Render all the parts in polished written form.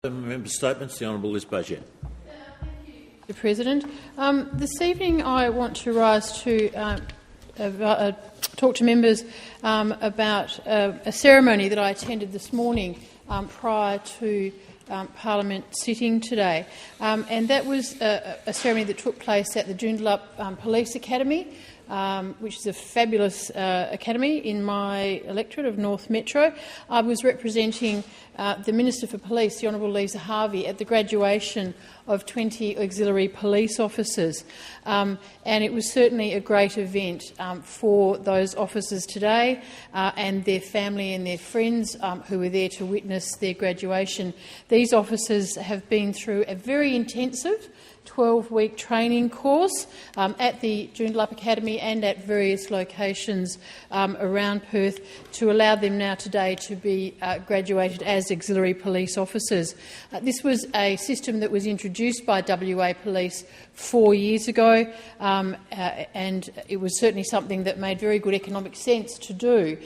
Member Statements. The Honourable Liz Behjat. Mr. President, this evening I want to rise to talk to members about a ceremony that I attended this morning prior to Parliament sitting today, and that was a ceremony that took place at the Joondalup Police Academy, which is a fabulous academy in my electorate of North Metro. I was representing the Minister for Police, the Honourable Lisa Harvey, at the graduation of 20 auxiliary police officers. And it was certainly a great event for those officers today and their family and their friends who were there to witness their graduation. These officers have been through a very intensive 12-week training course at the Joondalup Academy and at various locations around Perth to allow them now today to be graduated as auxiliary police officers. This was a system that was introduced by WA Police 4 years ago, and it was certainly something that made very good economic sense to do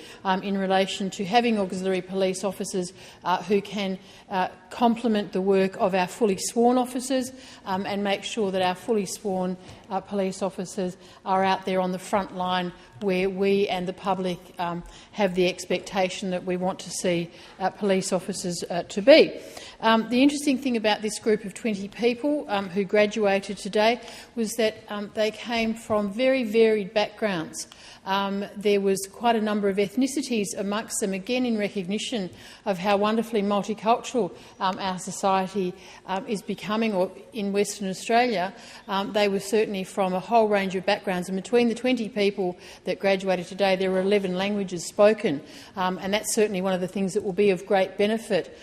in relation to having auxiliary police officers who can complement the work of our fully sworn officers and make sure that our fully sworn police officers are out there on the front line where we and the public have the expectation that we want to see police officers to be. The interesting thing about this group of 20 people who graduated today was that they came from very varied backgrounds. There was quite a number of ethnicities amongst them, again in recognition of how wonderfully multicultural our society is becoming, or in Western Australia. They were certainly from a whole range of backgrounds, and between the 20 people that graduated today, there were 11 languages spoken, and that's certainly one of the things that will be of great benefit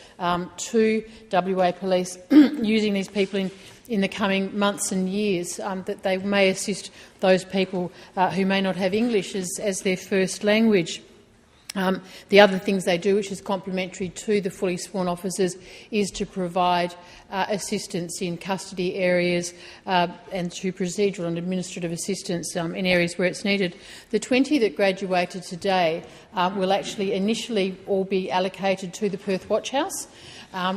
to WA Police using these people in the coming months and years, that they may assist those people who may not have English as their first language. The other things they do, which is complementary to the fully sworn officers, is to provide assistance in custody areas and to procedural and administrative assistance in areas where it's needed. The 20 that graduated today will actually initially all be allocated to the Perth Watch House,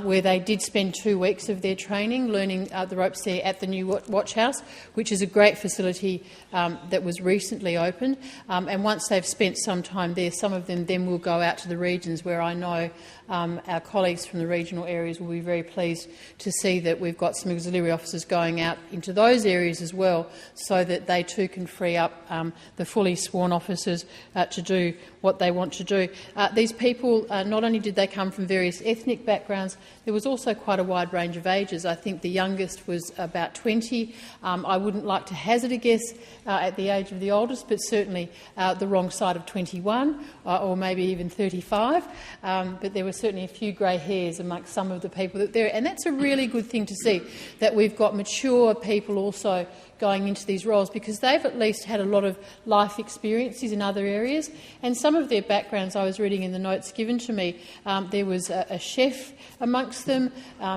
where they did spend 2 weeks of their training learning the ropes there at the new Watch House, which is a great facility that was recently opened. And once they've spent some time there, some of them then will go out to the regions, where I know our colleagues from the regional areas will be very pleased to see that we've got some auxiliary officers going out into those areas as well, so that they too can free up the fully sworn officers to do what they want to do. These people, not only did they come from various ethnic backgrounds, there was also quite a wide range of ages. I think the youngest was about 20. I wouldn't like to hazard a guess at the age of the oldest, but certainly the wrong side of 21 or maybe even 35. But there were certainly a few grey hairs amongst some of the people that there, and that's a really good thing to see, that we've got mature people also going into these roles, because they've at least had a lot of life experiences in other areas, and some of their backgrounds I was reading in the notes given to me. There was a chef amongst them,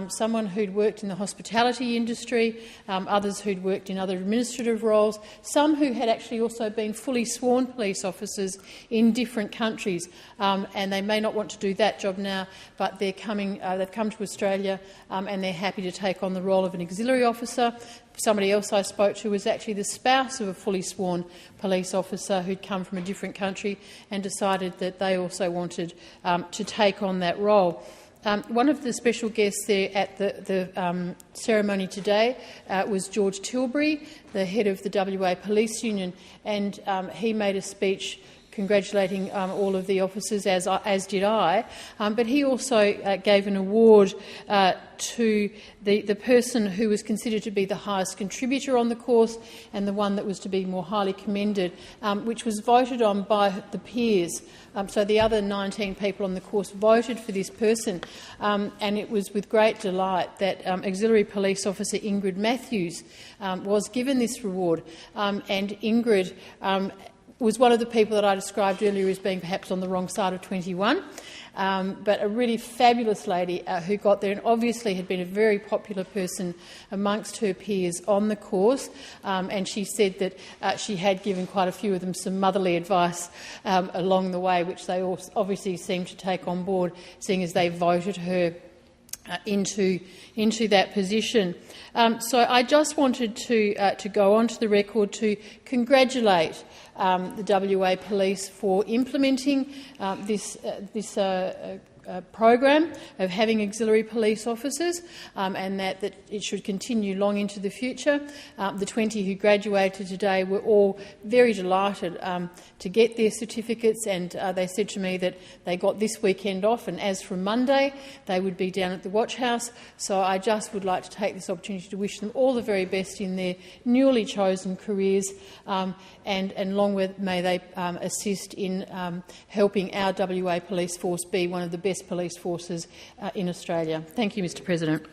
someone who'd worked in the hospitality industry, others who'd worked in other administrative roles, some who had actually also been fully sworn police officers in different countries, and they may not want to do that job now, but they've come to Australia and they're happy to take on the role of an auxiliary officer. Somebody else I spoke to was actually the spouse of a fully sworn police officer who'd come from a different country and decided that they also wanted to take on that role. One of the special guests there at the ceremony today was George Tilbury, the head of the WA Police Union, and he made a speech congratulating all of the officers, as did I, but he also gave an award to the person who was considered to be the highest contributor on the course and the one that was to be more highly commended, which was voted on by the peers. So the other 19 people on the course voted for this person, and it was with great delight that Auxiliary Police Officer Ingrid Matthews was given this reward. And Ingrid was one of the people that I described earlier as being perhaps on the wrong side of 21, but a really fabulous lady who got there and obviously had been a very popular person amongst her peers on the course, and she said that she had given quite a few of them some motherly advice along the way, which they all obviously seemed to take on board, seeing as they voted her into that position. So I just wanted to go onto the record to congratulate the WA Police for implementing this program of having auxiliary police officers, and that it should continue long into the future. The 20 who graduated today were all very delighted to get their certificates, and they said to me that they got this weekend off, and as from Monday they would be down at the Watch House. So I just would like to take this opportunity to wish them all the very best in their newly chosen careers, and long may they assist in helping our WA Police Force be one of the best police forces in Australia. Thank you, Mr. President.